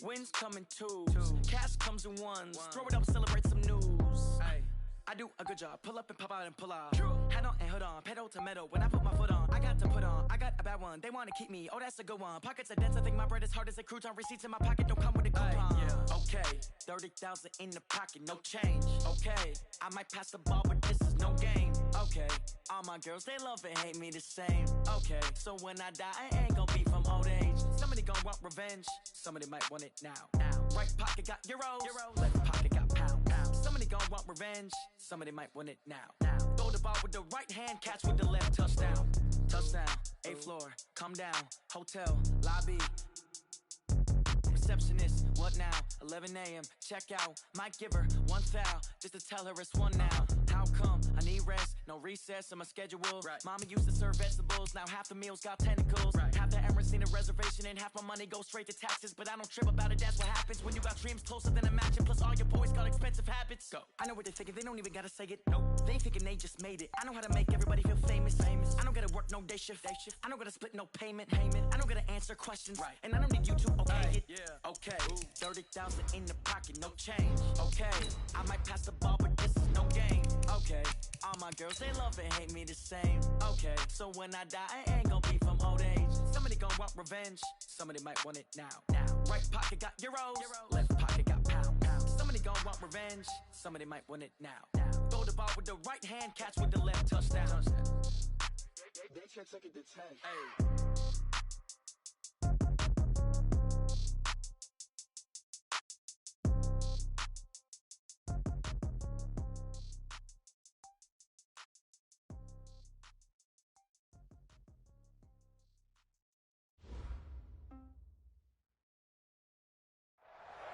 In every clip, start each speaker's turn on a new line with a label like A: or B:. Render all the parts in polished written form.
A: Wins come in twos. Cash comes in ones. Throw it up, celebrate some news. I do a good job. Pull up and pop out and pull out. Head on and hood on. Pedal to metal. When I put my foot on, I got to put on. I got a bad one. They want to keep me. Oh, that's a good one. Pockets are dense. I think my bread is hard as a crouton. Receipts in my pocket don't come with a coupon. Okay. 30,000 in the pocket. No change. Okay. I might pass the ball, but this is no game. Okay. All my girls, they love and hate me the same. Okay. So when I die, I ain't gonna be from old age. Somebody gonna want revenge. Somebody might want it now. Right pocket got euros. Left pocket got pounds. Somebody gon' want revenge. Somebody might want it now. Throw the ball with the right hand, catch with the left. Touchdown. Touchdown. 8th floor. Come down. Hotel. Lobby. Receptionist. What now? 11 a.m. Check out. Might give her one foul just to tell her it's one now. How come? I need rest. No recess on my schedule. Mama used to serve vegetables. Now half the meals got tentacles. Half the errands need a reservation and half my money goes straight to taxes. But I don't trip about it. That's what happens when you got dreams closer than a match. Plus all your boys got expensive habits. Go. I know what they're thinking. They don't even gotta say it. Nope. They thinking they just made it. I know how to make everybody feel famous. I don't gotta work no day shift. I don't gotta split no payment. I don't gotta answer questions. And I don't need you to okay it. Okay. 30,000 in the pocket. No change. Okay. I might pass the ball, but this is no game. Okay. All my girls, they love and hate me the same. Okay. So when I die, I ain't gonna be from old age. Somebody gonna want revenge. Somebody might want it now. Right pocket got euros. Left pocket got pounds. Somebody gonna want revenge. Somebody might want it now. Throw the ball with the right hand, catch with the left. Touchdown.
B: They can't take it to 10.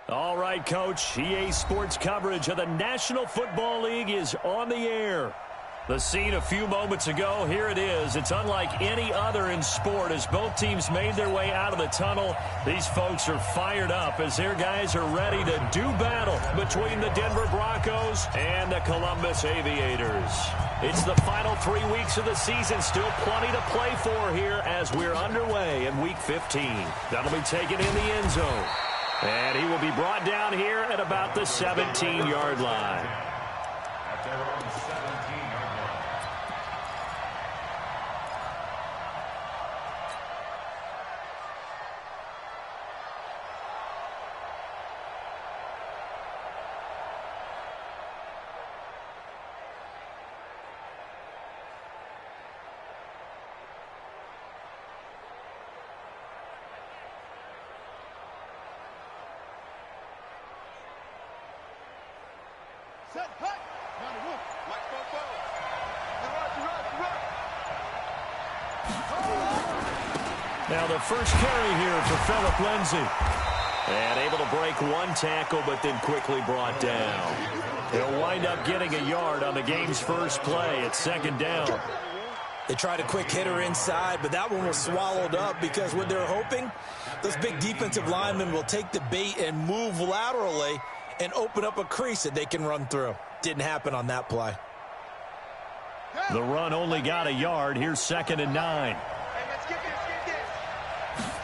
C: All right, Coach. EA Sports coverage of the National Football League is on the air. The scene a few moments ago, here it is. It's unlike any other in sport as both teams made their way out of the tunnel. These folks are fired up as their guys are ready to do battle between the Denver Broncos and the Columbus Aviators. It's the final 3 weeks of the season. Still plenty to play for here as we're underway in Week 15. That'll be taken in the end zone. And he will be brought down here at about the 17-yard line.
B: Set, hut! Down the roof. Mike Bobo.
C: Now the first carry here for Phillip Lindsay. And able to break one tackle, but then quickly brought down. He'll wind up getting a yard on the game's first play at 2nd down.
D: They tried a quick hitter inside, but that one was swallowed up because what they're hoping, those big defensive linemen will take the bait and move laterally and open up a crease that they can run through. Didn't happen on that play.
C: The run only got a yard. Here's 2nd and 9.
B: Hey, let's get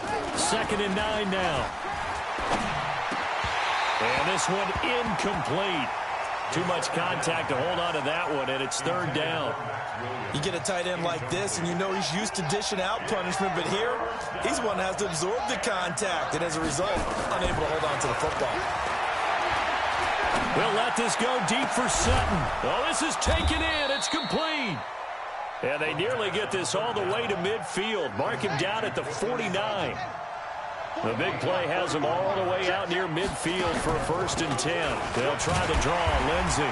B: this.
C: 2nd and 9 now. And this one incomplete. Too much contact to hold on to that one, and it's 3rd down.
D: You get a tight end like this, and you know he's used to dishing out punishment, but here, he's one that has to absorb the contact, and as a result, unable to hold on to the football.
C: We'll let this go deep for Sutton. Oh, this is taken in. It's complete. And they nearly get this all the way to midfield. Mark him down at the 49. The big play has him all the way out near midfield for a 1st and 10. They'll try the draw. Lindsay.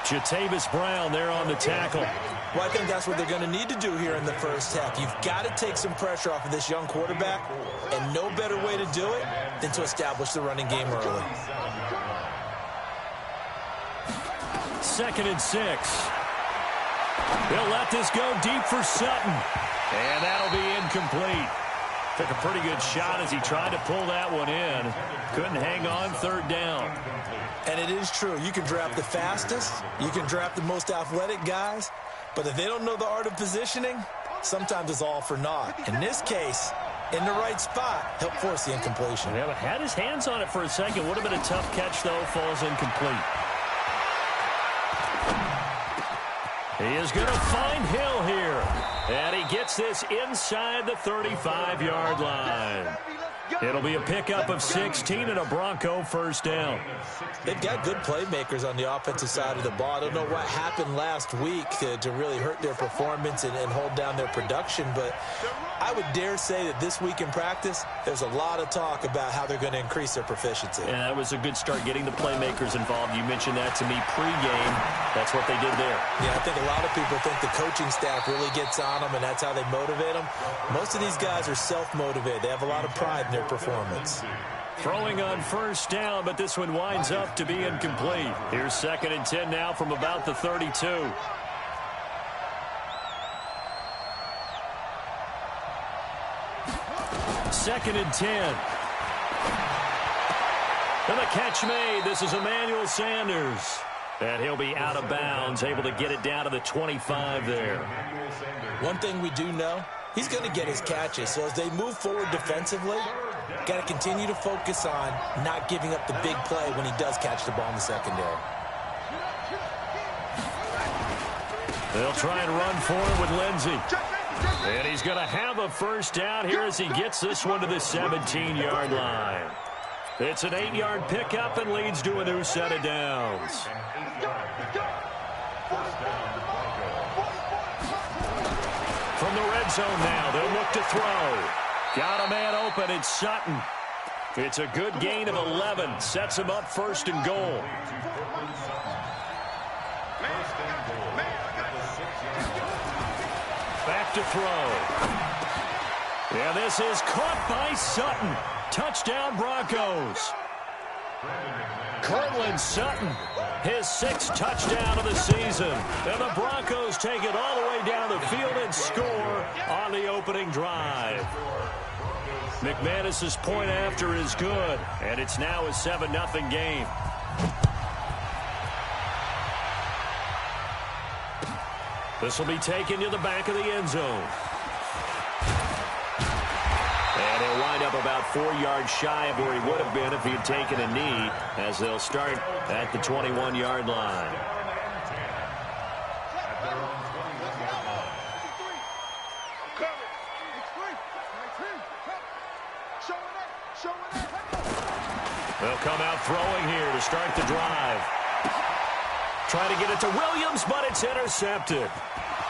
C: Jatavis Brown there on the tackle.
D: Well, I think that's what they're going to need to do here in the first half. You've got to take some pressure off of this young quarterback, and no better way to do it than to establish the running game early.
C: 2nd and 6. They'll let this go deep for Sutton. And that'll be incomplete. Took a pretty good shot as he tried to pull that one in. Couldn't hang on. 3rd down.
D: And it is true. You can draft the fastest. You can draft the most athletic guys. But if they don't know the art of positioning, sometimes it's all for naught. In this case, in the right spot, helped force the incompletion.
C: Yeah, but had his hands on it for a second. Would have been a tough catch, though. Falls incomplete. He is going to find Hill here. And he gets this inside the 35-yard line. It'll be a pickup of 16 and a Bronco first down.
D: They've got good playmakers on the offensive side of the ball. I don't know what happened last week to really hurt their performance and hold down their production, but I would dare say that this week in practice, there's a lot of talk about how they're going to increase their proficiency.
C: Yeah, that was a good start getting the playmakers involved. You mentioned that to me pregame. That's what they did there.
D: Yeah, I think a lot of people think the coaching staff really gets on them, and that's how they motivate them. Most of these guys are self-motivated. They have a lot of pride in their performance.
C: Throwing on first down, but this one winds up to be incomplete. Here's 2nd and 10 now from about the 32. Second and 10. And the catch made. This is Emmanuel Sanders. And he'll be out of bounds, able to get it down to the 25 there.
D: One thing we do know, he's going to get his catches. So as they move forward defensively, got to continue to focus on not giving up the big play when he does catch the ball in the secondary.
C: They'll try and run for him with Lindsey. And he's going to have a first down here as he gets this one to the 17-yard line. It's an 8-yard pickup and leads to a new set of downs. From the red zone now, they'll look to throw. Got a man open, it's Sutton. It's a good gain of 11. Sets him up 1st and goal. Back to throw. Yeah, this is caught by Sutton. Touchdown Broncos. Cortland Sutton, his 6th touchdown of the season. And the Broncos take it all the way down the field and score on the opening drive. McManus's point after is good, and it's now a 7-0 game. This will be taken to the back of the end zone. And he'll wind up about 4 yards shy of where he would have been if he had taken a knee, as they'll start at the 21-yard line. They'll come out throwing here to start the drive. Trying to get it to Williams, but it's intercepted.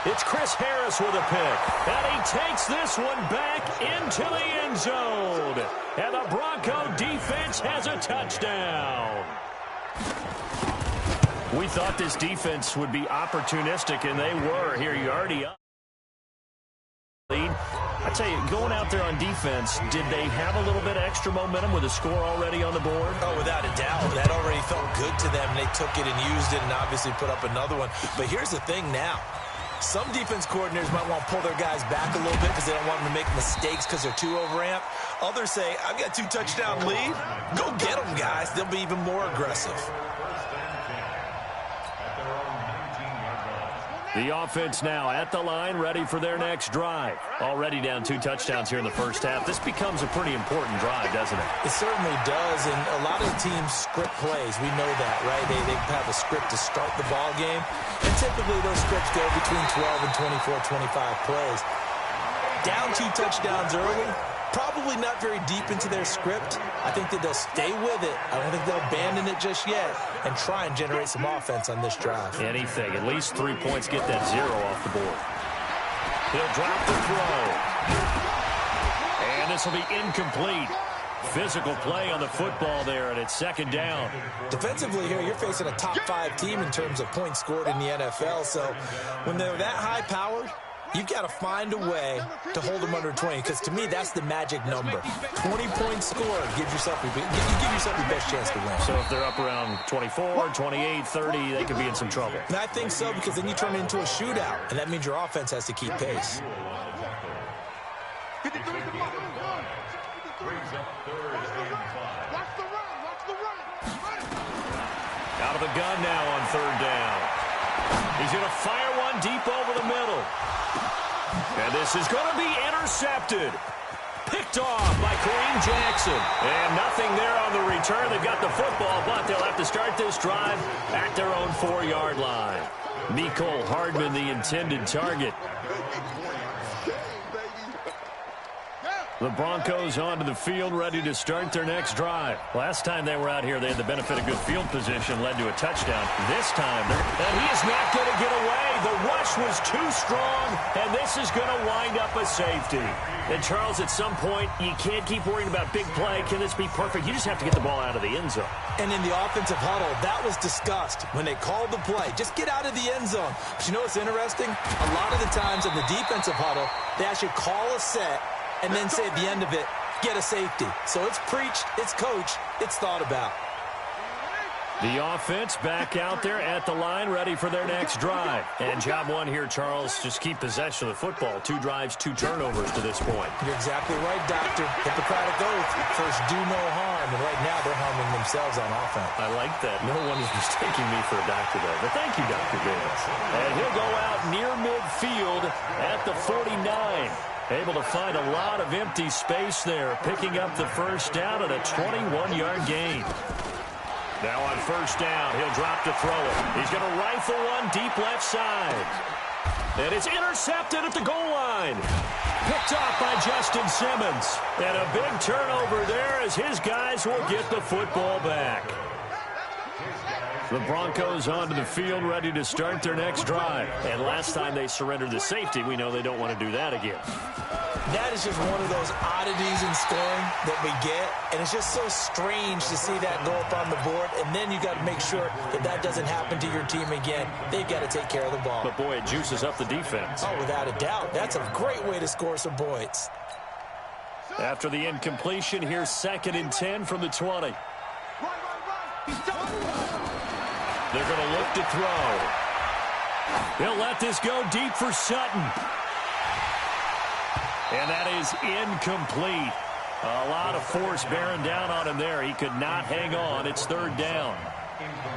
C: It's Chris Harris with a pick. And he takes this one back into the end zone. And the Bronco defense has a touchdown. We thought this defense would be opportunistic, and they were. Here you already up. I tell you, going out there on defense, did they have a little bit of extra momentum with a score already on the board?
D: Oh, without a doubt. That already felt good to them. They took it and used it and obviously put up another one. But here's the thing now. Some defense coordinators might want to pull their guys back a little bit because they don't want them to make mistakes because they're too overamped. Others say, I've got 2 touchdown lead. Go get them, guys. They'll be even more aggressive.
C: The offense now at the line, ready for their next drive. Already down 2 touchdowns here in the first half. This becomes a pretty important drive, doesn't it?
D: It certainly does, and a lot of teams script plays. We know that, right? They have a script to start the ball game, and typically those scripts go between 12 and 24, 25 plays. Down 2 touchdowns early, probably not very deep into their script. I think that they'll stay with it. I don't think they'll abandon it just yet and try and generate some offense on this drive.
C: Anything. At least 3 points, get that 0 off the board. He'll drop the throw. And this will be incomplete. Physical play on the football there, and it's 2nd down.
D: Defensively here, you're facing a top 5 team in terms of points scored in the NFL. So when they're that high-powered, you've got to find a way to hold them under 20, because to me, that's the magic number. 20 points scored, you give yourself your best chance to win.
C: So if they're up around 24, 28, 30, they could be in some trouble.
D: And I think so, because then you turn it into a shootout, and that means your offense has to keep pace.
C: Out of the gun now on 3rd down. He's going to fire one deep over the middle. And this is going to be intercepted. Picked picked off by Kareem Jackson. And nothing there on the return. They've got the football, but they'll have to start this drive at their own 4-yard line. Mecole Hardman, the intended target. The Broncos onto the field, ready to start their next drive. Last time they were out here, they had the benefit of good field position, led to a touchdown. This time, and he is not going to get away. The rush was too strong, and this is going to wind up a safety. And, Charles, at some point, you can't keep worrying about big play. Can this be perfect? You just have to get the ball out of the end zone.
D: And in the offensive huddle, that was discussed when they called the play. Just get out of the end zone. But you know what's interesting? A lot of the times in the defensive huddle, they actually call a set and then say at the end of it, get a safety. So it's preached, it's coached, it's thought about.
C: The offense back out there at the line, ready for their next drive. And job one here, Charles, just keep possession of the football. 2 drives, 2 turnovers to this point.
D: You're exactly right, Doctor. Hippocratic oath. First, do no harm. And right now, they're harming themselves on offense.
C: I like that. No one is mistaking me for a doctor there. But thank you, Dr. Davis. And he'll go out near midfield at the 49. Able to find a lot of empty space there, picking up the first down at a 21-yard gain. Now on first down, he'll drop to throw it. He's going to rifle one deep left side. And it's intercepted at the goal line. Picked off by Justin Simmons. And a big turnover there as his guys will get the football back. The Broncos onto the field, ready to start their next drive. And last time they surrendered the safety, we know they don't want to do that again.
D: That is just one of those oddities in scoring that we get. And it's just so strange to see that go up on the board. And then you got to make sure that that doesn't happen to your team again. They've got to take care of the ball.
C: But, boy, it juices up the defense.
D: Oh, without a doubt. That's a great way to score some points.
C: After the incompletion, here's 2nd and 10 from the 20. They're going to look to throw. They'll let this go deep for Sutton. And that is incomplete. A lot of force bearing down on him there. He could not hang on. It's 3rd down.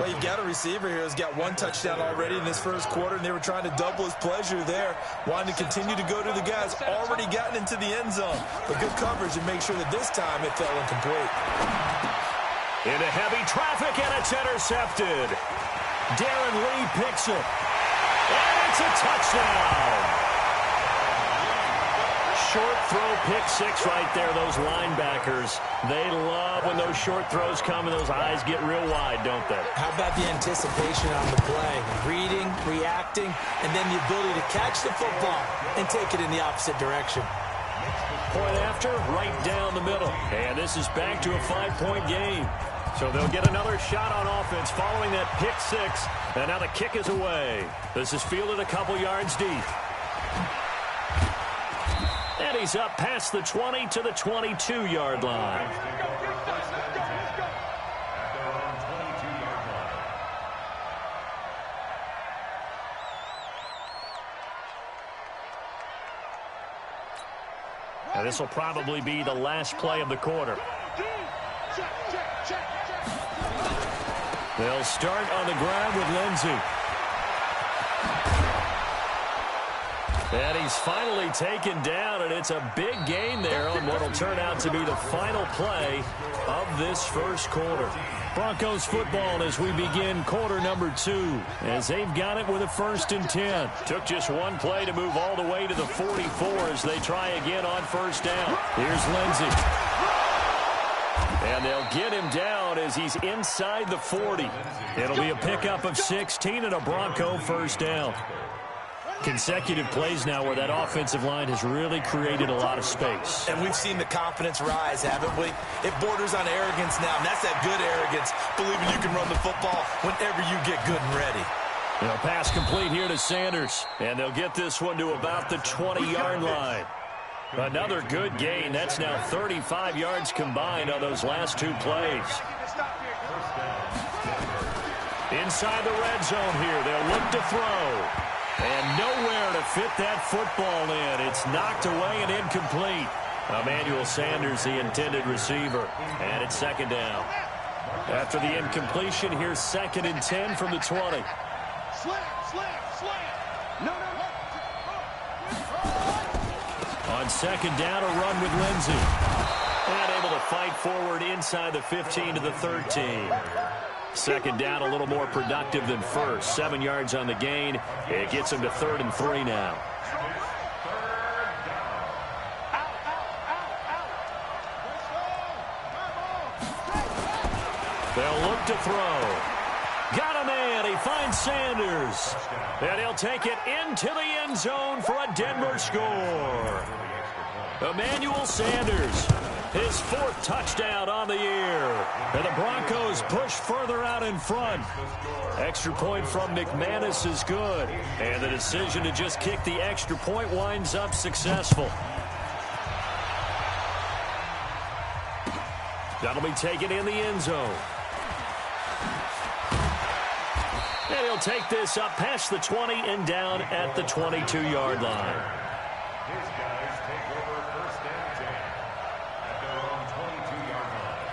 D: Well, you've got a receiver here who's got 1 touchdown already in this first quarter, and they were trying to double his pleasure there, wanting to continue to go to the guys already gotten into the end zone. But good coverage and make sure that this time it fell incomplete.
C: Into heavy traffic, and it's intercepted. Darren Lee picks it. And it's a touchdown. Short throw, pick 6 right there. Those linebackers, they love when those short throws come and those eyes get real wide, don't they?
D: How about the anticipation on the play? Reading, reacting, and then the ability to catch the football and take it in the opposite direction.
C: Point after, right down the middle. And this is back to a 5-point game. So they'll get another shot on offense following that pick 6. And now the kick is away. This is fielded a couple yards deep. And he's up past the 20 to the 22-yard line. Now this will probably be the last play of the quarter. They'll start on the ground with Lindsey. And he's finally taken down, and it's a big gain there on what will turn out to be the final play of this first quarter. Broncos football as we begin quarter number 2, as they've got it with a 1st and 10. Took just 1 play to move all the way to the 44 as they try again on first down. Here's Lindsey. And they'll get him down as he's inside the 40. It'll be a pickup of 16 and a Bronco first down. Consecutive plays now where that offensive line has really created a lot of space.
D: And we've seen the confidence rise, haven't we? It borders on arrogance now, and that's that good arrogance, believing you can run the football whenever you get good and ready.
C: Pass complete here to Sanders, and they'll get this one to about the 20-yard line. Another good gain. That's now 35 yards combined on those last 2 plays. Inside the red zone here, they'll look to throw. And nowhere to fit that football in. It's knocked away and incomplete. Emmanuel Sanders, the intended receiver. And it's 2nd down. After the incompletion, here's 2nd and 10 from the 20. On On second down, a run with Lindsey. And able to fight forward inside the 15 to the 13. Second down, a little more productive than first. 7 yards on the gain. It gets him to 3rd and 3 now. They'll look to throw. Got a man. He finds Sanders. And he'll take it into the end zone for a Denver score. Emmanuel Sanders, his 4th touchdown on the year. And the Broncos push further out in front. Extra point from McManus is good. And the decision to just kick the extra point winds up successful. That'll be taken in the end zone. And he'll take this up past the 20 and down at the 22-yard line.
E: His guys take over 1st and 10 at their own 22-yard line.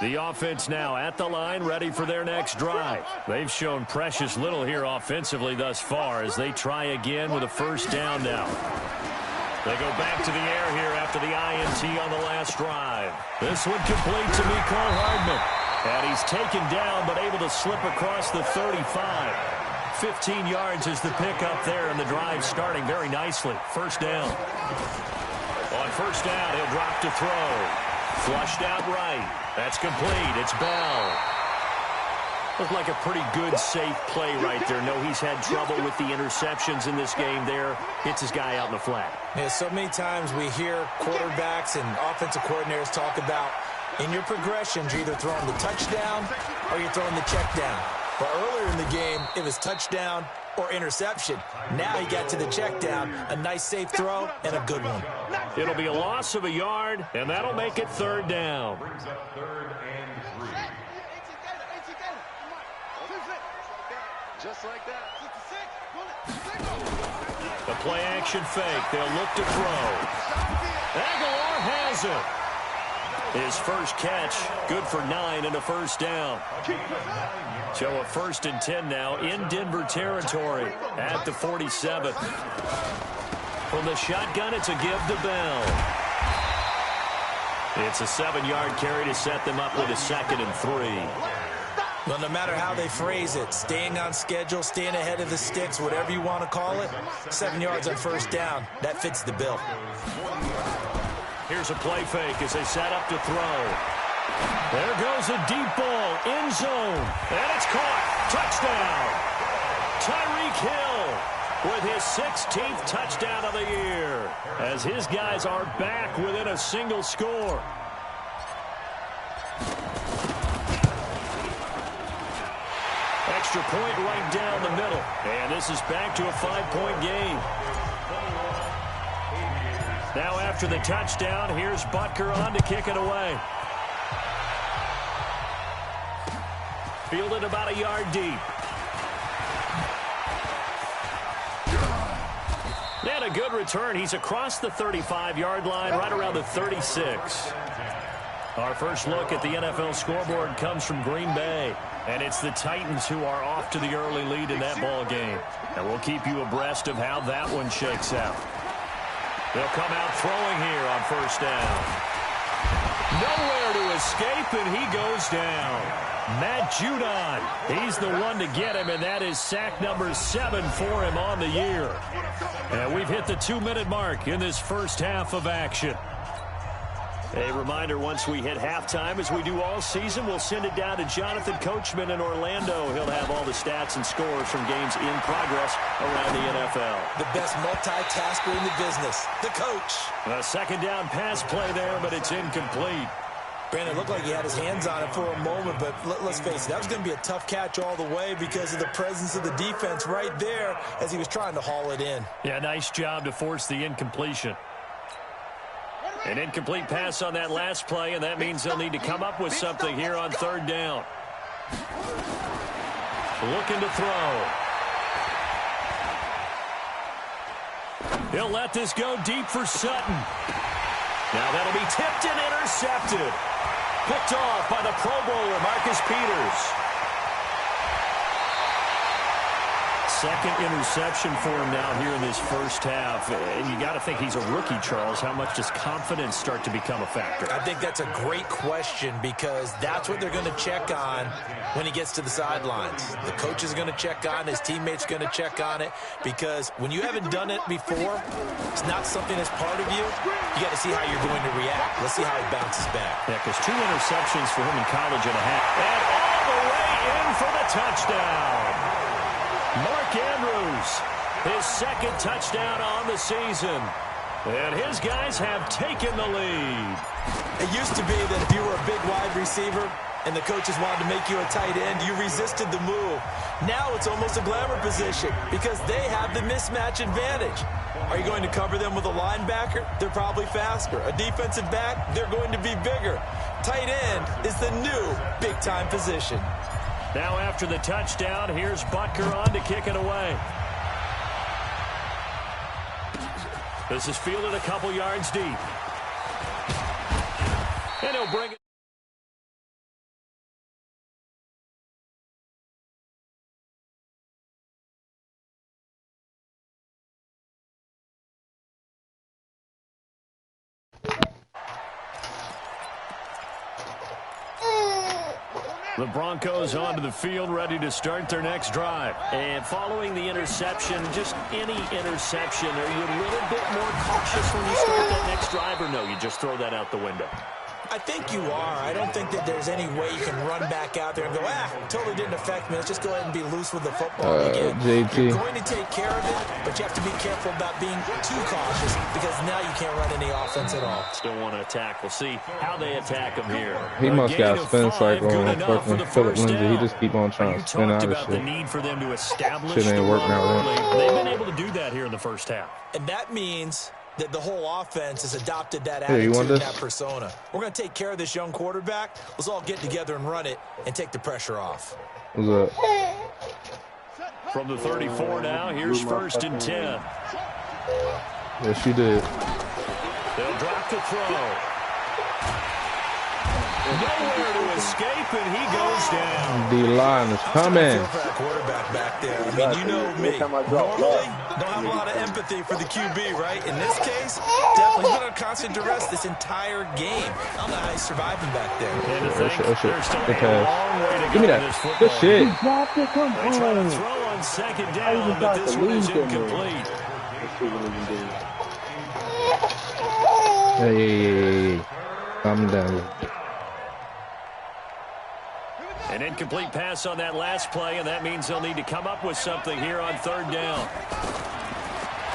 C: The offense now at the line, ready for their next drive. They've shown precious little here offensively thus far as they try again with a 1st down now. They go back to the air here after the INT on the last drive. This one complete to Mecole Hardman. And he's taken down but able to slip across the 35. 15 yards is the pickup there, and the drive starting very nicely. 1st down. On 1st down, he'll drop to throw. Flushed out right. That's complete. It's Bell. Looked like a pretty good, safe play right there. No, he's had trouble with the interceptions in this game there. Hits his guy out in the flat.
D: Yeah, so many times we hear quarterbacks and offensive coordinators talk about in your progressions, you're either throwing the touchdown or you're throwing the check down. But earlier in the game, it was touchdown or interception. Now he got to the check down, a nice safe throw, and a good one.
C: It'll be a loss of a yard, and that'll make it 3rd down.
E: Brings up 3rd and 3.
B: Just like that.
C: The play action fake. They'll look to throw. Aguilar has it. His first catch, good for 9 and a 1st down. So a 1st and 10 now in Denver territory at the 47. From the shotgun, it's a give to Bell. It's a 7-yard carry to set them up with a 2nd and 3.
D: Well, no matter how they phrase it, staying on schedule, staying ahead of the sticks, whatever you want to call it, 7 yards on 1st down, that fits the bill.
C: Here's a play fake as they set up to throw. There goes a deep ball, end zone, and it's caught. Touchdown. Tyreek Hill with his 16th touchdown of the year as his guys are back within a single score. Extra point right down the middle, and this is back to a 5-point game. Now after the touchdown, here's Butker on to kick it away. Fielded about a yard deep. And a good return. He's across the 35-yard line, right around the 36. Our first look at the NFL scoreboard comes from Green Bay. And it's the Titans who are off to the early lead in that ball game. And we'll keep you abreast of how that one shakes out. They'll come out throwing here on 1st down. Nowhere to escape, and he goes down. Matt Judon, he's the one to get him, and that is sack number 7 for him on the year. And we've hit the 2-minute mark in this first half of action. A reminder, once we hit halftime, as we do all season, we'll send it down to Jonathan Coachman in Orlando. He'll have all the stats and scores from games in progress around the NFL.
D: The best multitasker in the business, the coach.
C: A 2nd down pass play there, but it's incomplete.
D: Brandon, it looked like he had his hands on it for a moment, but let's face it, that was going to be a tough catch all the way because of the presence of the defense right there as he was trying to haul it in.
C: Yeah, nice job to force the incompletion. An incomplete pass on that last play, and that means they'll need to come up with something here on 3rd down. Looking to throw. He'll let this go deep for Sutton. Now that'll be tipped and intercepted. Picked off by the Pro Bowler, Marcus Peters. Second interception for him now here in this first half. And you got to think he's a rookie, Charles. How much does confidence start to become a factor?
D: I think that's a great question because that's what they're going to check on when he gets to the sidelines. The coach is going to check on, his teammates are going to check on it because when you haven't done it before, it's not something that's part of you. You got to see how you're going to react. Let's see how he bounces back.
C: Yeah, because 2 interceptions for him in college and a half. And all the way in for the touchdown. Mark Andrews, his second touchdown on the season. And his guys have taken the lead.
D: It used to be that if you were a big wide receiver and the coaches wanted to make you a tight end, you resisted the move. Now it's almost a glamour position because they have the mismatch advantage. Are you going to cover them with a linebacker? They're probably faster. A defensive back? They're going to be bigger. Tight end is the new big-time position.
C: Now after the touchdown, here's Butker on to kick it away. This is fielded a couple yards deep. And he'll bring it. The Broncos onto the field, ready to start their next drive. And following the interception, just any interception, are you a little bit more cautious when you start that next drive, or no, you just throw that out the window?
D: I think you are. I don't think that there's any way you can run back out there and go, totally didn't affect me. Let's just go ahead and be loose with the football again.
F: JT.
D: You're going to take care of it, but you have to be careful about being too cautious because now you can't run any offense at all.
C: Still want to attack. We'll see how they attack him here.
F: He must got a spin cycle on fucking Philip Lindsay. He just keep on trying to spin out of shit.
C: The need for them to establish
F: shit ain't working out right.
C: They've been able to do that here in the first half.
D: And that means that the whole offense has adopted that attitude and that persona. We're going to take care of this young quarterback. Let's all get together and run it and take the pressure off.
F: What's up?
C: From the 34 now, here's 1st and 10.
F: Yes, she did.
C: They'll drop the throw. Nowhere to escape, and he goes down.
F: The line is coming.
D: Quarterback back there. I mean, you know me. Normally, don't have a lot of empathy for the QB, right? In this case, definitely he's been under constant duress this entire game. I don't know how he's surviving back there.
C: And to think, there's still a long way to go.
F: Give me that. Good shit.
C: They try to throw on 2nd down, but this one is incomplete.
F: Hey. Calm down.
C: An incomplete pass on that last play, and that means they'll need to come up with something here on 3rd down.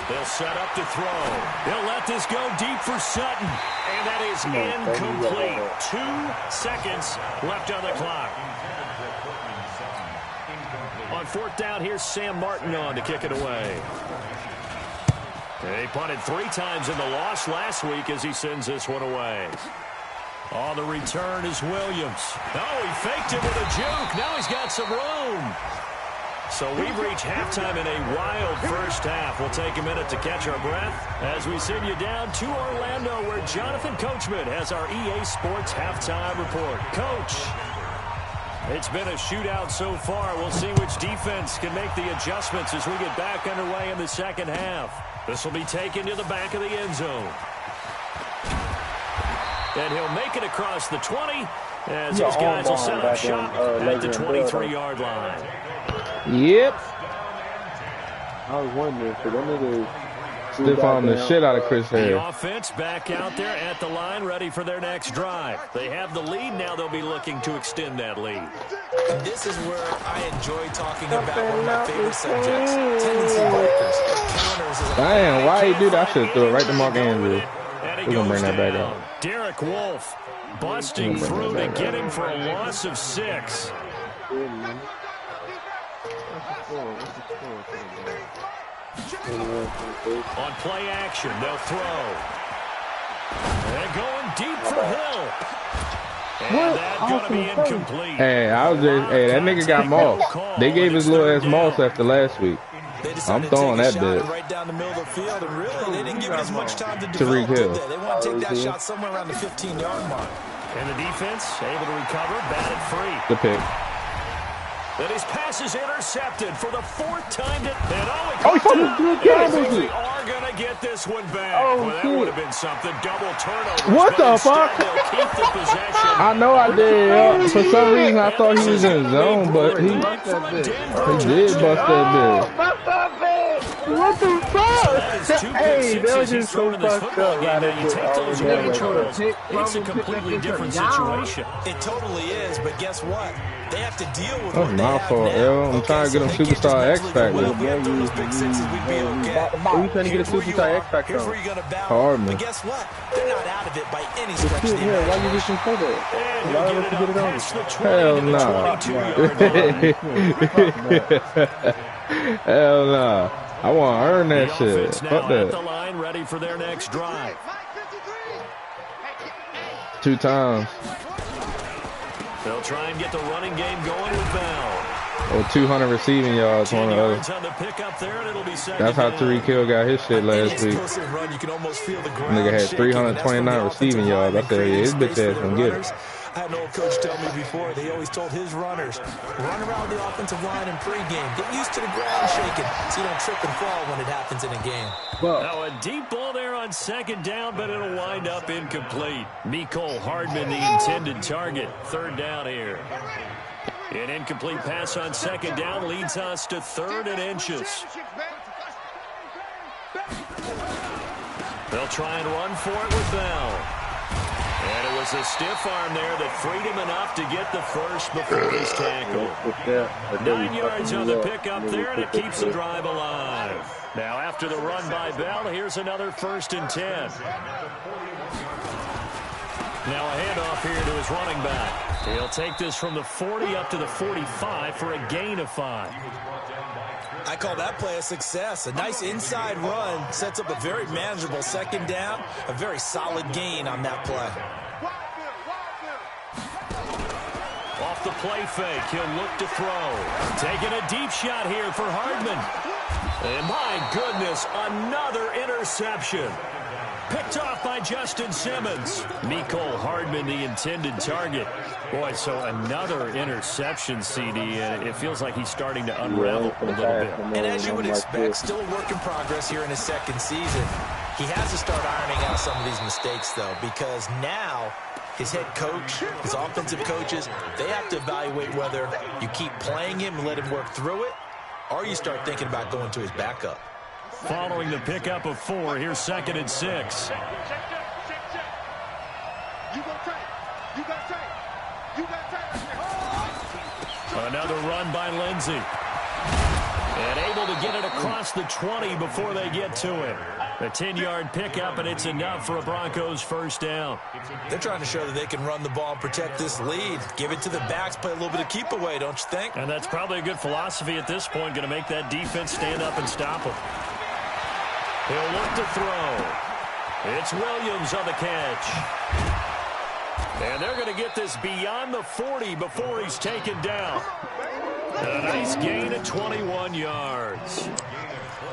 C: They'll set up to throw. They'll let this go deep for Sutton, and that is incomplete. 2 seconds left on the clock. On 4th down, here's Sam Martin on to kick it away. They punted 3 times in the loss last week as he sends this one away. On the return is Williams. Oh, he faked it with a juke. Now he's got some room. So we've reached halftime in a wild first half. We'll take a minute to catch our breath as we send you down to Orlando, where Jonathan Coachman has our EA Sports halftime report. Coach, it's been a shootout so far. We'll see which defense can make the adjustments as we get back underway in the second half. This will be taken to the back of the end zone. And he'll make it across the 20 as his guys will set up shop at the 23-yard line.
F: Yep.
G: I was wondering, for them niggas
F: stiff on the shit out of Chris Harris.
C: The offense back out there at the line, ready for their next drive. They have the lead. Now they'll be looking to extend that lead.
D: And this is where I enjoy talking about one of my favorite subjects, tendency breakers. Counters.
F: Damn, why he do that? I should have threw it right to Mark Andrews. We're going to bring that back up.
C: Derek Wolfe busting through to get him for a loss of 6. On play action, they'll throw. They're going deep for Hill. And that's going to be incomplete.
F: Hey, that nigga got mossed. They gave his little ass moss after last week. I'm throwing that bit.
D: Right down the middle of the field, and really, they didn't give it as much time to
F: Tariq
D: develop,
F: Hill.
D: did they? They want to take that shot somewhere around the 15-yard mark.
C: And the defense able to recover, batted free.
F: The pick.
C: And his pass is intercepted for the fourth time.
F: He fucking
C: they are going to get this one back.
F: Oh,
C: well, that would have been something. Double turnover.
F: What the fuck?
C: Keep the possession.
F: I know I did. For some reason, I thought he was in zone, but he did bust that bitch.
G: What the fuck? Hey, that was just so fucked up.
C: It's a completely different situation.
D: It totally is, but guess what? They have to deal with
F: That's my fault, L. I'm trying to get him Superstar X Factor.
D: Who
F: you trying to get a Superstar X Factor? Hardman.
D: But guess what? They're not out of it by any stretch.
G: Why you just say that? Why don't you get it on?
F: Hell nah. Hell nah. I want to earn that shit. Fuck that.
C: At the line, ready for their next drive.
F: 2 times.
C: They'll try and get the running game going with Bell.
F: Oh, 200 receiving yards. One of those. That's how Tariq Hill got his shit last week. Nigga had 329 receiving yards. I said, yeah, his bitch ass gonna get it.
D: I had an old coach tell me before, they always told his runners, run around the offensive line in pregame. Get used to the ground shaking so you don't trip and fall when it happens in a game.
C: Now a deep ball there on second down, but it'll wind up incomplete. Mecole Hardman, the intended target. Third down here. An incomplete pass on second down leads us to 3rd and inches. They'll try and run for it with Bell. And it was a stiff arm there that freed him enough to get the first before his tackle. 9 yards on the pickup there, and it keeps the drive alive. Now after the run by Bell, here's another 1st and 10. Now a handoff here to his running back. He'll take this from the 40 up to the 45 for a gain of 5.
D: I call that play a success. A nice inside run sets up a very manageable second down. A very solid gain on that play.
C: Off the play fake, he'll look to throw. Taking a deep shot here for Hardman. And my goodness, another interception. Picked off by Justin Simmons. Mecole Hardman, the intended target. Boy, so another interception, CD, and it feels like he's starting to unravel a little bit.
D: And as you would expect, still a work in progress here in his second season. He has to start ironing out some of these mistakes, though, because now his head coach, his offensive coaches, they have to evaluate whether you keep playing him and let him work through it, or you start thinking about going to his backup.
C: Following the pickup of 4, here's 2nd and 6. Another run by Lindsey. And able to get it across the 20 before they get to it. A 10-yard pickup, and it's enough for a Broncos first down.
D: They're trying to show that they can run the ball and protect this lead. Give it to the backs, play a little bit of keep away, don't you think?
C: And that's probably a good philosophy at this point, going to make that defense stand up and stop them. He'll look to throw. It's Williams on the catch. And they're going to get this beyond the 40 before he's taken down. A nice gain of 21 yards.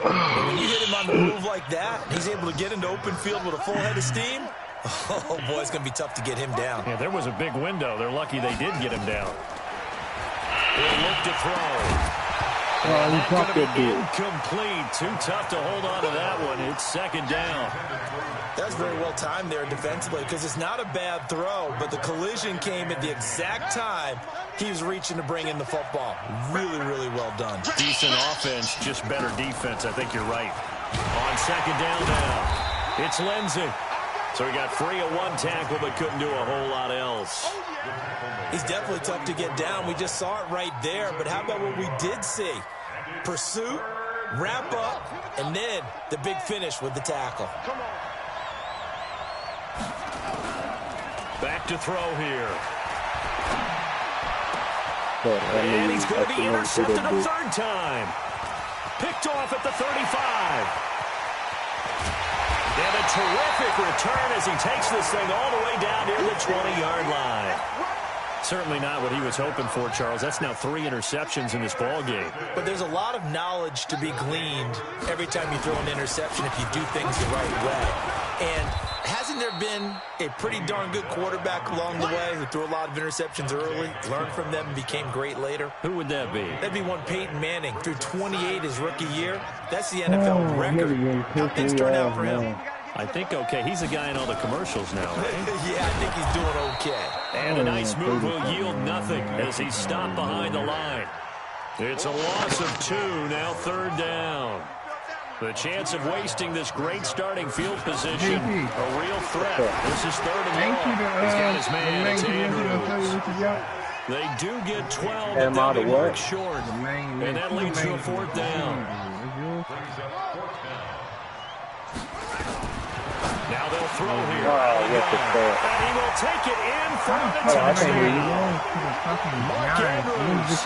D: When you hit him on the move like that, he's able to get into open field with a full head of steam. Oh, boy, it's going to be tough to get him down.
C: Yeah, there was a big window. They're lucky they did get him down. He'll look to throw. That's going to be incomplete. Too tough to hold on to that one. It's 2nd down.
D: That's very well timed there defensively because it's not a bad throw, but the collision came at the exact time he was reaching to bring in the football. Really, really well done.
C: Decent offense, just better defense. I think you're right. On 2nd down now, it's Lindsey. So he got free of 1 tackle but couldn't do a whole lot else.
D: He's definitely tough to get down. We just saw it right there. But how about what we did see? Pursuit, wrap up, and then the big finish with the tackle.
C: Back to throw here. And he's going to be intercepted a 3rd time. Picked off at the 35. And a terrific return as he takes this thing all the way down near the 20-yard line. Certainly not what he was hoping for, Charles. That's now 3 interceptions in this ball game.
D: But there's a lot of knowledge to be gleaned every time you throw an interception if you do things the right way. And hasn't Hasn't there been a pretty darn good quarterback along the way who threw a lot of interceptions early, learned from them, and became great later?
C: Who would that be?
D: That'd be one Peyton Manning. Threw 28 his rookie year. That's the NFL record. How things turn out for him?
C: I think okay. He's a guy in all the commercials now, right?
D: Yeah, I think he's doing okay.
C: And a nice move will yield nothing as he's stopped behind the line. It's a loss of 2, now 3rd down. The chance of wasting this great starting field position, a real threat. This is 3rd and long. He's got his man, it's Andrews. They do get 12, but they'll be marked short. And that leads to a 4th down. Now they'll throw here. And he will take it in for the touchdown. Mark Andrews,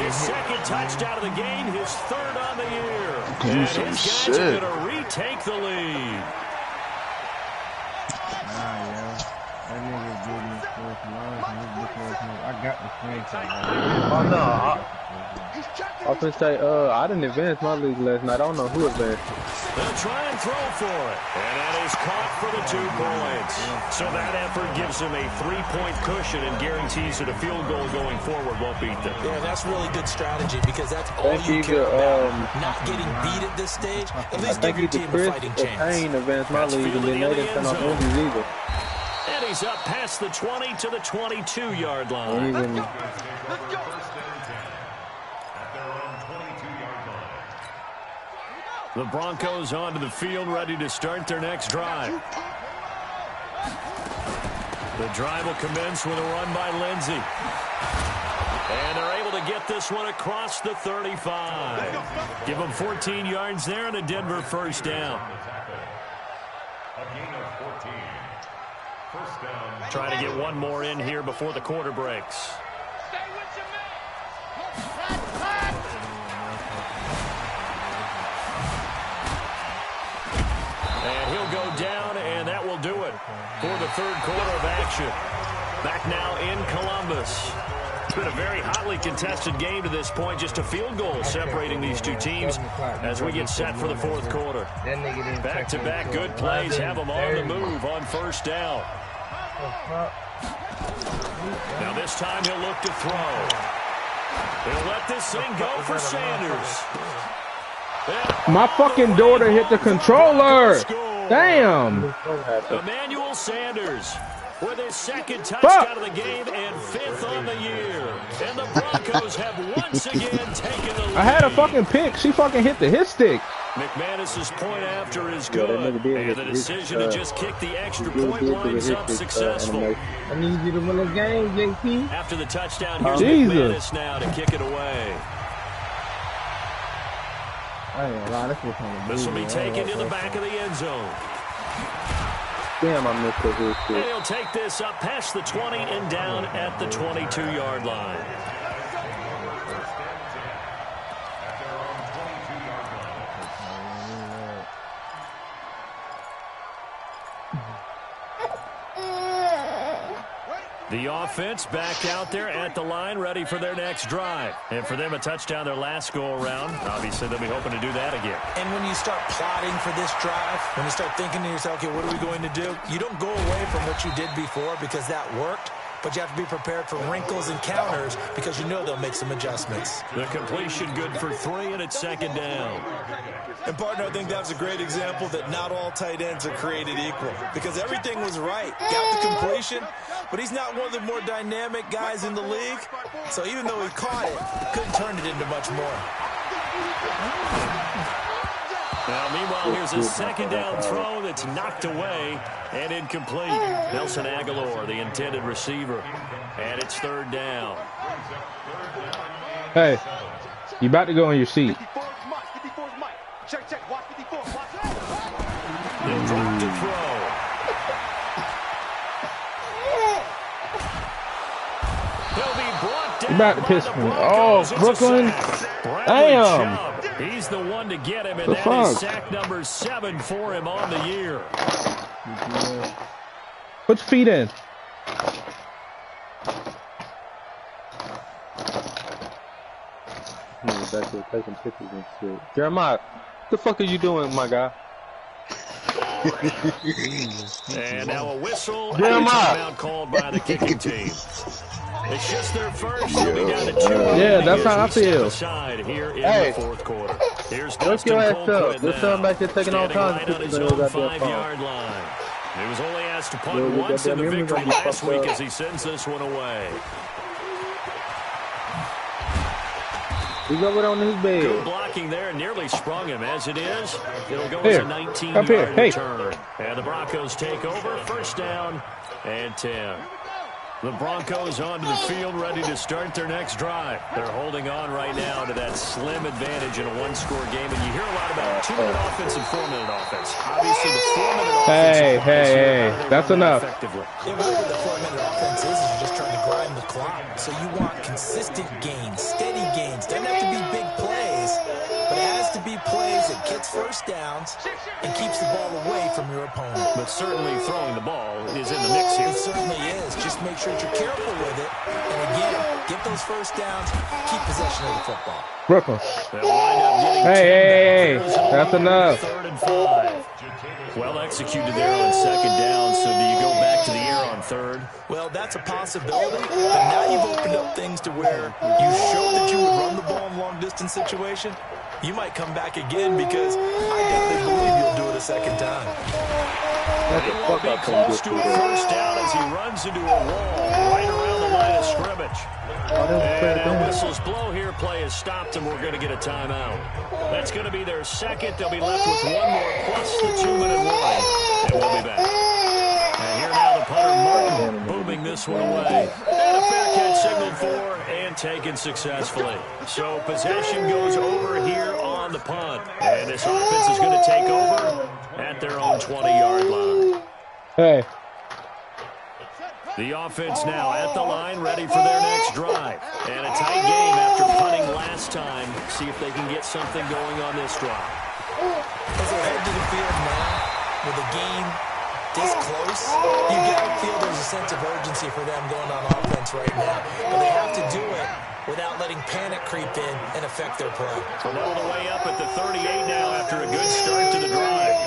C: his 2nd touchdown of the game, his 3rd on the year. And his guys are going to retake the lead.
F: I got the franchise. Oh no, I was gonna say, I didn't advance my league last night. I don't know who advanced.
C: They'll try and throw for it. And that is caught for the 2 points. So that effort gives them a 3-point cushion and guarantees that a field goal going forward won't beat them.
D: Yeah, that's really good strategy because that's all you care about. Not getting beat at this stage. At least give your team a fighting chance.
F: I ain't advanced my league, and then they didn't turn off injuries either.
C: And he's up past the 20 to the 22-yard line. The Broncos onto the field, ready to start their next drive. The drive will commence with a run by Lindsey. And they're able to get this one across the 35. Give them 14 yards there and a Denver 1st down. Trying to get one more in here before the quarter breaks. And he'll go down, and that will do it for the 3rd quarter of action. Back now in Columbus. It's been a very hotly contested game to this point. Just a field goal separating these 2 teams as we get set for the 4th quarter. Back-to-back good plays have them on the move on 1st down. Now this time he'll look to throw. He'll let this thing go for Sanders.
F: My fucking daughter hit the controller. Damn.
C: Emmanuel Sanders with his 2nd touchdown of the game and 5th on the year. And the Broncos have once again taken the lead.
F: I had a fucking pick. She fucking hit the hit stick.
C: McManus's point after is good, and the decision to just kick the extra point winds up successful.
F: I need you to win the game, JP.
C: After the touchdown, here's McManus now to kick it away. This will be taken to the back of the end zone.
F: Damn, I missed this shit.
C: And he'll take this up past the 20 and down at the 22-yard line. The offense back out there at the line, ready for their next drive. And for them, a touchdown their last go-around. Obviously, they'll be hoping to do that again.
D: And when you start plotting for this drive, when you start thinking to yourself, okay, what are we going to do? You don't go away from what you did before because that worked. But you have to be prepared for wrinkles and counters because you know they'll make some adjustments.
C: The completion good for 3, and it's 2nd down.
D: And, partner, I think that's a great example that not all tight ends are created equal because everything was right. Got the completion, but he's not one of the more dynamic guys in the league. So even though he caught it, couldn't turn it into much more.
C: Now, meanwhile, here's a 2nd down throw that's knocked away and incomplete. Nelson Aguilar, the intended receiver, and it's 3rd down.
F: Hey, you about to go in your seat.
C: They'll drop to throw. He'll be brought down.
F: You about to piss me. Oh, Brooklyn. Damn.
C: He's the one to get him, and that is sack number 7 for him on the year.
F: Put your feet in. Back there taking pictures and shit. Jeremiah, what the fuck are you doing, my guy?
C: And now a whistle and a timeout called by the kicking team. It's just their first. They'll be down to 2.
F: Yeah, that's how I feel.
C: Here in the fourth quarter. Here's Dustin Colquitt
F: now.
C: Standing right on his own 5-yard line. He was only asked to punt once in the victory last week as he sends this one away.
F: He's over on his bed.
C: Good blocking there, nearly sprung him. As it is, it'll go as a 19-yard return. And the Broncos take over. First down and 10. The Broncos onto the field, ready to start their next drive. They're holding on right now to that slim advantage in a one-score game. And you hear a lot about 2-minute offense and 4-minute offense. Obviously, the 4-minute offense.
F: Hey, that's enough.
D: Yeah, whatever the 4-minute offense is you're just trying to grind the clock. So you want consistent gains, steady gains. Doesn't have to be big plays, but it has to be plays that gets first downs and keeps the ball away from your opponent.
C: But certainly throwing the ball is in the mix here.
D: It certainly is. Just make sure that you're careful with it. And again, get those first downs, keep possession of the football.
F: Brooklyn. Hey. That's enough.
C: 3rd and 5. Well executed there on 2nd down. So do you go back to the air on 3rd?
D: Well, that's a possibility. But now you've opened up things to where you showed that you would run the ball in long-distance situation. You might come back again because I definitely believe you'll do it a second time.
C: He will be close to a first down as he runs into a wall right around the line of scrimmage. And whistles blow here. Play is stopped, and we're going to get a timeout. That's going to be their second. They'll be left with one more plus the 2-minute warning. And we'll be back. And here now the punter, Martin, booming this one away. And a fair catch signaled for and taken successfully. So possession goes over here on the punt. And this offense is going to take over at their own 20-yard line.
F: Hey.
C: The offense now at the line, ready for their next drive. And a tight game after punting last time. See if they can get something going on this drive.
D: As they head to the field now, with the game this close, you got to feel there's a sense of urgency for them going on offense right now. But they have to do it without letting panic creep in and affect their play.
C: So all the way up at the 38 now after a good start to the drive.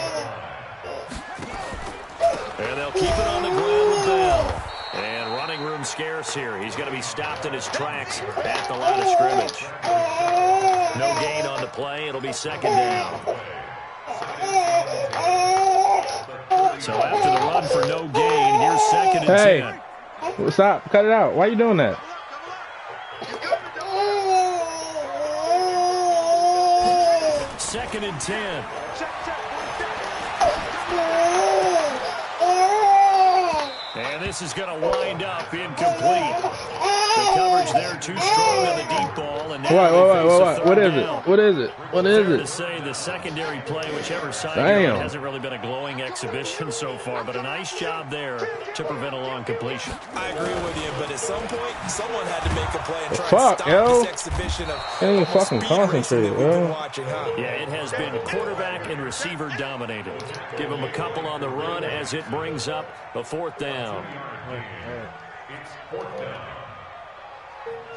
C: And they'll keep it on the ground with Bell. And running room scarce here. He's going to be stopped in his tracks at the line of scrimmage. No gain on the play. It'll be 2nd down. So after the run for no gain, here's 2nd and 10.
F: Hey, stop. Cut it out. Why are you doing that?
C: 2nd and 10. And this is going to wind up incomplete. The coverage there too strong on the deep ball. And now
F: What is it? What is it? What is
C: Fair
F: it?
C: to say the secondary play, whichever side
F: Damn.
C: it hasn't really been a glowing exhibition so far, but a nice job there to prevent a long completion.
D: I agree with you, but at some point, someone had to make a play and try
F: Fuck,
D: to stop
F: yo.
D: this exhibition of
F: Can't even fucking
D: speed racing
F: concentrate,
D: that we've been
F: yo.
D: watching, huh?
C: Yeah, it has been quarterback and receiver dominated. Give them a couple on the run as it brings up the 4th down.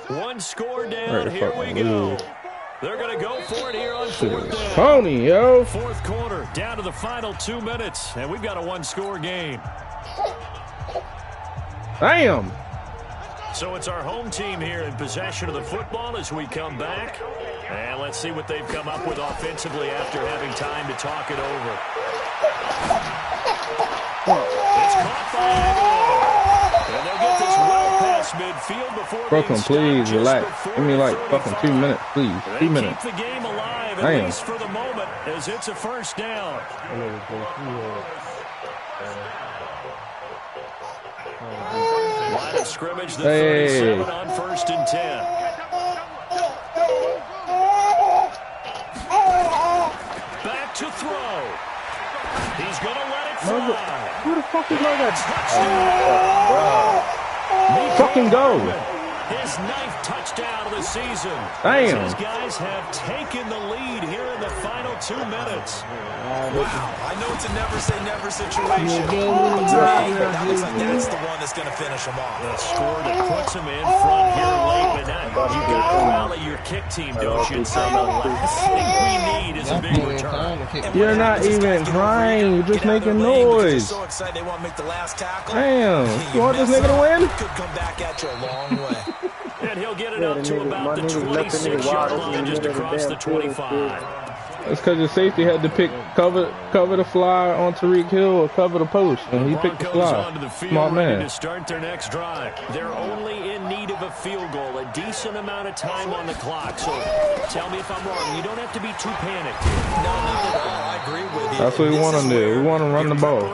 C: One score down. Here we go. They're going to go for it here on 4th down.
F: Pony, yo.
C: 4th quarter, down to the final 2 minutes, and we've got a one-score game.
F: Damn.
C: So it's our home team here in possession of the football as we come back. And let's see what they've come up with offensively after having time to talk it over. It's caught by Aguilar. And they'll get this well past midfield before
F: Brooklyn,
C: being
F: please relax. Give me like fucking 2 minutes, please. 2 minutes.
C: Keep the game alive, at least for the moment, as it's a first down. Line of scrimmage, the 37 on 1st and 10. Back to throw. He's going to let it fly.
F: Who the fuck is like that? Fucking go.
C: His 9th touchdown of the season.
F: Damn.
C: His guys have taken the lead here in the final 2 minutes.
D: Wow, I know it's a never-say-never situation, but to me, that looks like that's the one that's going to finish them off.
C: The score that puts him in front here late, but now you got to rally your kick team, don't you? And say the last thing we need is a big return.
F: You're not even trying. You're just making noise.
D: So excited they want to make the last tackle.
F: Damn. You want this nigga to win?
D: Could come back at you a long way.
C: And he'll get it up to about the 26-yard line, just across the 25.
F: It's because the safety had to pick cover the fly on Tyreek Hill or cover the post, and he picked the fly. Smart man.
C: To start their next drive. They're only in need of a field goal, a decent amount of time on the clock. So tell me if I'm wrong. You don't have to be too panicked.
D: No, not at all. I agree with you.
F: That's what we want to do. We want to run the ball.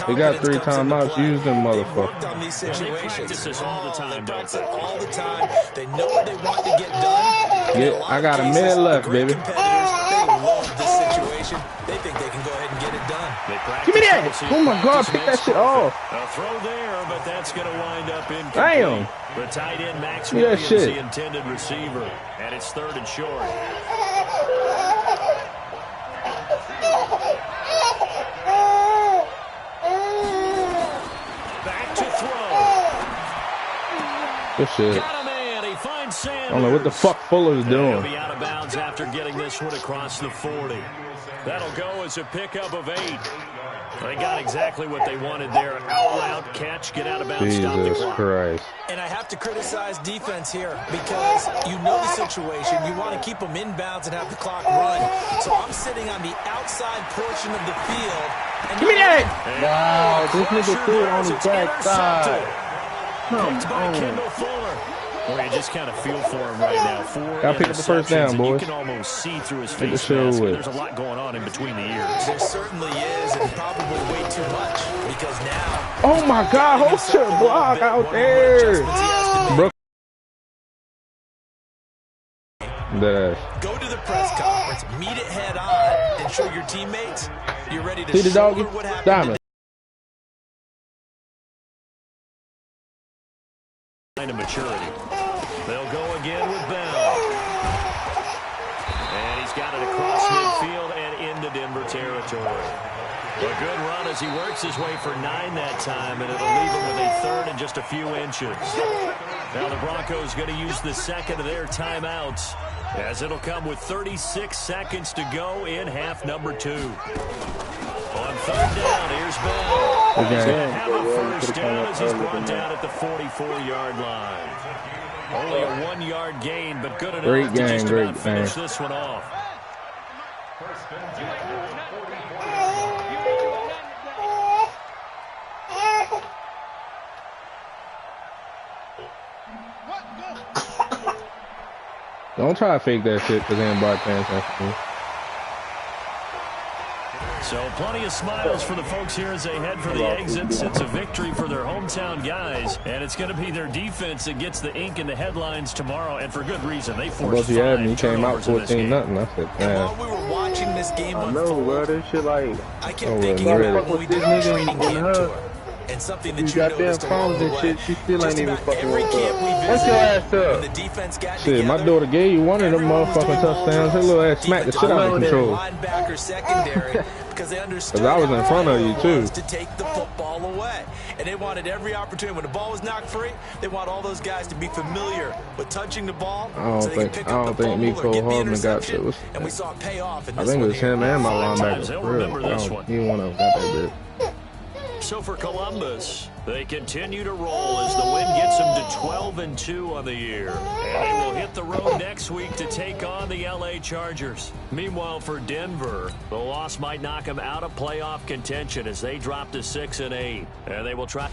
F: We got 3 timeouts. Use them motherfuckers.
C: They practice this all the time, don't they?
D: All the time. They know what they want to get done.
F: Yeah, I got a minute left, baby.
D: Love this situation. They think they can go ahead and get it done.
F: Give me that! Oh my God, pick that shit off.
C: A throw there, but that's going to wind up incomplete.
F: Damn.
C: The tight end, Max Williams, the intended receiver. And it's 3rd and short. Back to throw.
F: Good shit.
C: Got a man. He finds Sanders.
F: I don't know what the fuck Fuller's doing.
C: He'll be out of bounds after getting this one across the 40. That'll go as a pickup of 8. They got exactly what they wanted there. Out-loud catch, get out of bounds, stop the clock.
F: Christ.
D: And I have to criticize defense here because you know the situation. You want to keep them inbounds and have the clock run. So I'm sitting on the outside portion of the field. And
F: Give me that!
G: Wow, this nigga threw it on the back side.
C: Picked by Kendall Fuller. Well, you just kind of feel for him right now. 4
F: Gotta pick up the first down, boys.
C: You can almost see through his face mask. There's a lot going on in between the ears.
D: There certainly is, and probably way too much because now.
F: Oh my God! Hold your block out there. Bro.
D: Go to the press conference, meet it head on, and show your teammates you're ready to
F: see the doggy?
D: what happened.
F: Diamond.
C: Kind of maturity. They'll go again with Bell. And he's got it across midfield and into Denver territory. A good run as he works his way for 9 that time, and it'll leave him with a 3rd and just a few inches. Now the Broncos going to use the 2nd of their timeouts, as it'll come with 36 seconds to go in half number 2. On 3rd down, here's Bell. He's going to have a first down as he's brought down at the 44-yard line. Only a 1-yard gain, but good enough to just about finish this one off.
F: Don't try to fake that shit because anybody paying attention.
C: So plenty of smiles for the folks here as they head for the exits. It's a victory for their hometown guys, and it's going to be their defense that gets the ink in the headlines tomorrow, and for good reason. They forced 5
F: came out
C: turnovers in this game.
F: 14-0. I said,
D: While we were watching this game
G: unfold, bro, this shit like.
D: I kept thinking about when we did our training camp tour. And something that you
G: goddamn phones and shit, she still ain't even fucking
D: every camp we
G: What's your ass
D: visited,
G: up?
D: when the defense got
F: shit,
D: together,
F: my daughter gave you one of them motherfucking touchdowns. Her little ass smacked the shit out of control.
D: Linebacker secondary, because they understood
F: I was in front of you too.
D: to take the football away, and they wanted every opportunity. When the ball was knocked free, they want all those guys to be familiar with touching the ball.
F: I don't think Miko Hardman got to.
D: And we saw it pay off.
F: I think it was him and my linebacker. Neither one of them got that bit.
C: So for Columbus, they continue to roll as the win gets them to 12-2 on the year. And they will hit the road next week to take on the LA Chargers. Meanwhile, for Denver, the loss might knock them out of playoff contention as they drop to 6-8. And they will try.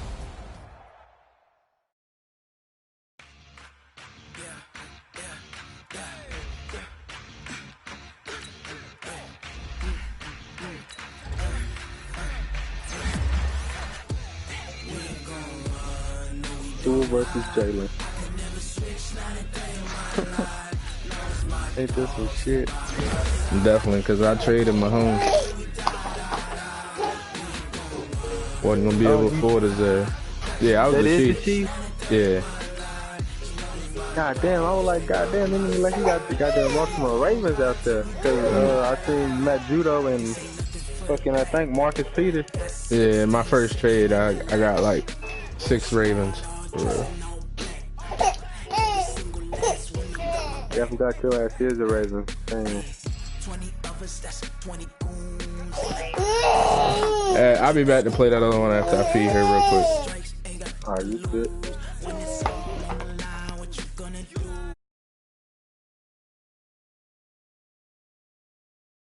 G: Tua versus Jalen. Ain't this some shit?
F: Definitely, because I traded Mahomes. Wasn't going to be able to afford his Yeah, I was the Chief.
G: Chief?
F: Yeah.
G: God damn, I was like, God damn, they look like he got the goddamn Baltimore Ravens out there. Because I seen Matt Judo and fucking, I think, Marcus Peters.
F: Yeah, my first trade, I got like 6 Ravens. Yeah.
G: Yeah, I forgot your ass is a Raven. Damn.
F: I'll be back to play that other one after I feed her real quick.
G: Alright, you good?